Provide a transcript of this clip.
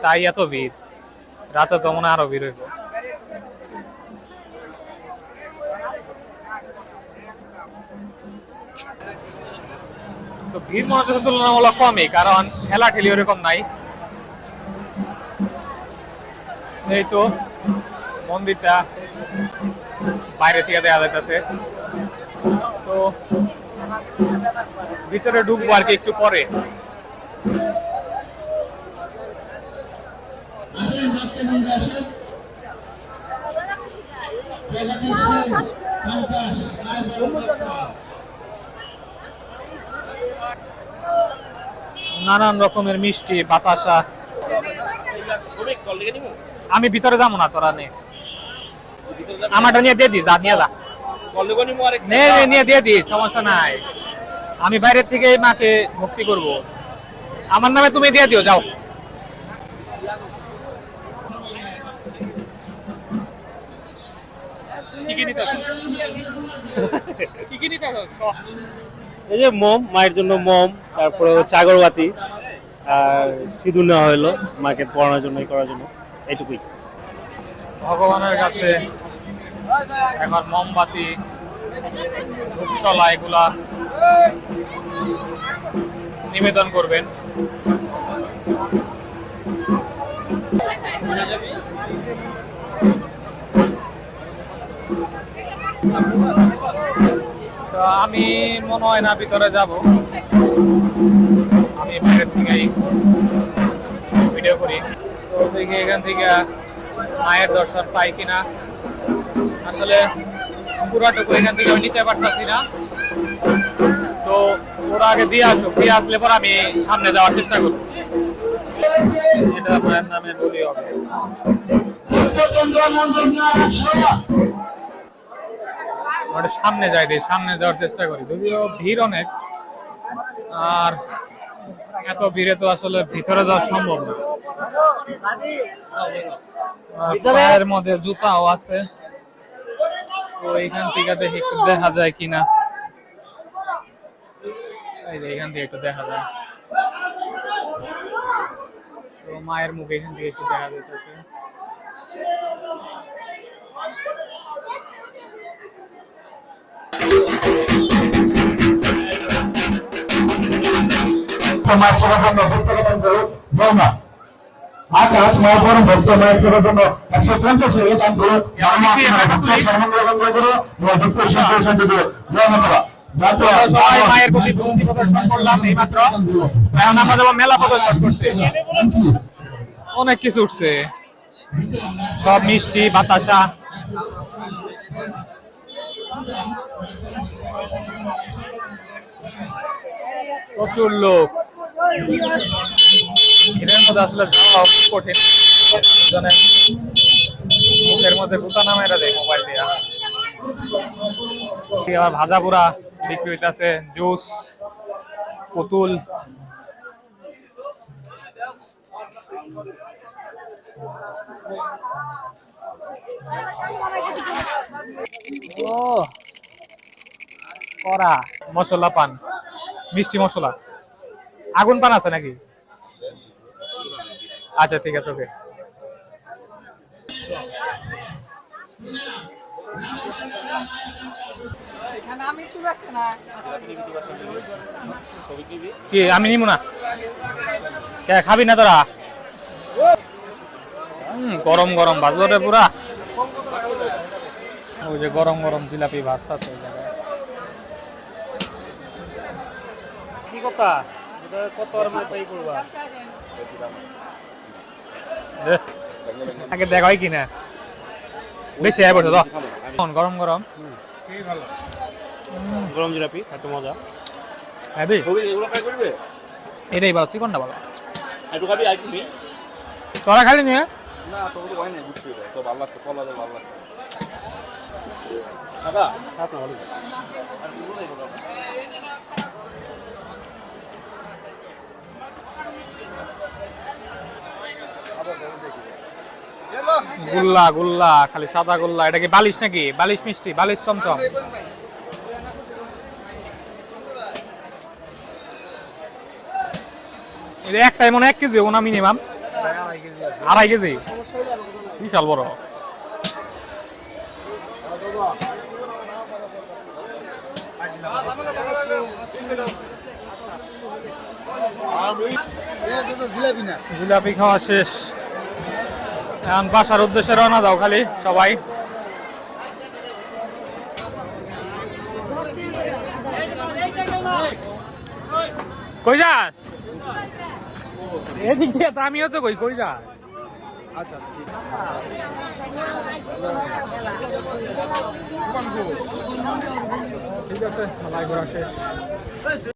তাই এত ভিড়, রাতে তো মনে আরো ভিড় হইব। তো ভিড় মনে হচ্ছে তুলনামূলক কমই, কারণ ঠেলা ঠেলি ওরকম নাই। এই তো মন্দিরটা বাইরে থেকে দেখা যাইতেছে। তো ভিতরে ঢুকবো আর কি একটু পরে। নানান রকমের মিষ্টি, বাতাসা। আমি ভিতরে যাবো না, তোরা নে আমারটা নিয়ে দিয়ে দিস, যা নিয়ে যা, নিয়ে দিয়ে দিস, সমস্যা নাই। আমি বাইরে থেকে মাকে ভক্তি করব, আমার নামে তুমি দিয়ে দিও, যাও। এই যে মোম, মায়ের জন্য মোম, তারপরে হচ্ছে আগরবাতি আর সিঁদুর নেওয়া হলো মাকে পড়ানোর জন্য, করার জন্য, এইটুকুই। ভগবানের কাছে এখন মোমবাতি, ধূপশলা এগুলা নিবেদন করবেন। তো আমি মনে হয় না ভিতরে যাব, আমি বাইরের থেকেই ভিডিও করি। তো দেখি এখান থেকে মায়ের দর্শন পাই কিনা। আসলে পুরাটুকু এখান থেকে আমি নিতে পারতাছি না, তো ওরা আগে দিয়ে আসুক, দিয়ে আসলে পর আমি সামনে যাওয়ার চেষ্টা করব। এটা মায়ের নামে বলি হবে। সামনে যাই, সামনে যাওয়ার চেষ্টা করি, যদিও ভিড় অনেক, আর এত ভিড়ে তো আসলে ভিতরে যাওয়া সম্ভব না। পায়ের মধ্যে জুতাও আছে, তো এইখান থেকে দেখি একটু দেখা যায় কিনা। এই যে এখান থেকে একটু দেখা যায়, তো মায়ের মুখ এখান থেকে একটু দেখা যাচ্ছে। আকাশ মহাপরম ভক্ত মায়ের সেবার জন্য 150 দান করে মায়ের প্রতি ভক্তি প্রদর্শন করলাম এইমাত্র। এখন আমরা যাবো মেলা প্রদর্শন করতে। অনেক কিছু উঠছে, সব মিষ্টি, বাতাসা। প্রচুর লোক, এর মধ্যে আসলে যাওয়া কঠিন। মুখের মধ্যে গুতা নামাইরা দেয় মোবাইল দিয়া। আবার ভাজা পোড়া বিক্রি হইতেছে, জুস, পুতুল। ও করা মশলা পান, মিষ্টি মশলা। আগুন পান আছে নাকি? আচ্ছা ঠিক আছে, ওকে। কি আমি নিব না? খাবি না তোরা? গরম গরম ভাজলো রে পুরা। ওই যে গরম গরম জিলাপি ভাজতাছে ওই জায়গায়। কি কথা, কত আর মাই পাই করবা? আগে দেখা হয় কিনা, বেশি আয় পড়ছে তো। গরম গরম গরম জিলাপি এত মজা। এটাই ভালো, চিকনটা ভালো। তোরা তোরা খালি নিয়ে গুল্লা গুল্লা খালি সাদা গুল্লা, এটা কি বালিশ নাকি? বালিশ মিষ্টি, বালিশ চমচম। এটা একটাই মনে 1 কেজি ওনা মিনিমাম 2.5 কেজি, বিশাল বড়। জিলাপি খাওয়া শেষ, এখন বাসার উদ্দেশ্যে রওনা দাও খালি সবাই। কই যাস? এদিক দিয়ে তো আমিও তো কই যাস? আচ্ছা ঠিক আছে, সবাই ঘোরা শেষ।